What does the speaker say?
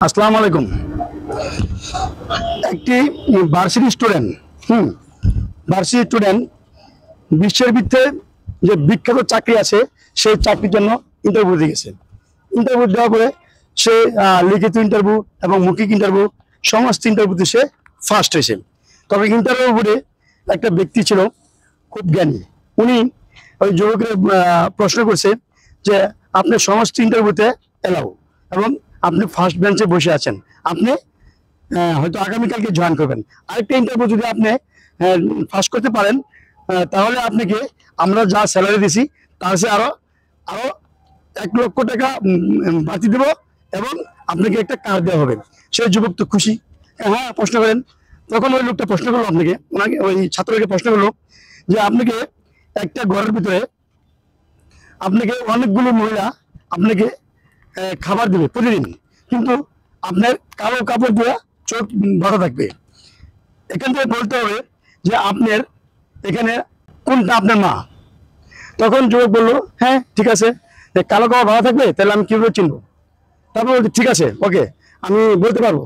আসসালামু আলাইকুম। একটি ভার্সিটি স্টুডেন্ট ভার্সিটি স্টুডেন্ট বিশ্বের ভিত্তে যে বিখ্যাত চাকরি আছে সেই চাকরির জন্য ইন্টারভিউ দিয়ে গেছে। ইন্টারভিউ দেওয়ার পরে সে লিখিত ইন্টারভিউ এবং মৌখিক ইন্টারভিউ সমস্ত ইন্টারভিউতে সে ফার্স্ট হয়েছে। তবে ইন্টারভিউ বোর্ডে একটা ব্যক্তি ছিল খুব জ্ঞানী। উনি ওই যুবকের প্রশ্ন করছে যে আপনি সমস্ত ইন্টারভিউতে এলাও এবং আপনি ফার্স্ট বেঞ্চে বসে আছেন, আপনি হয়তো আগামীকালকে জয়েন করবেন। আরেকটা ইন্টারভিউ যদি আপনি পাস করতে পারেন তাহলে আপনাকে আমরা যা স্যালারি দিছি তার চেয়ে আরো আরো 1 লক্ষ টাকা বাড়তি দেব এবং আপনাকে একটা কার দেওয়া হবে। সেই যুবক তো খুশি, হ্যাঁ প্রশ্ন করেন। তখন ওই লোকটা প্রশ্ন করলো আপনাকে, ওনাকে ওই ছাত্রকে প্রশ্ন করলো যে আপনাকে একটা ঘরের ভিতরে আপনাকে অনেকগুলো মহিলা আপনাকে খাবার দেবে প্রতিদিন, কিন্তু আপনার কালো কাপড় দিয়ে চোখ বাঁধা থাকবে। এখান থেকে বলতে হবে যে আপনার এখানে কোনটা আপনার মা। তখন যুবক বললো হ্যাঁ ঠিক আছে, কালো কাপড় বাঁধা থাকবে তাহলে আমি কিভাবে চিনবো। তারপর বলছি ঠিক আছে ওকে আমি বলতে পারবো।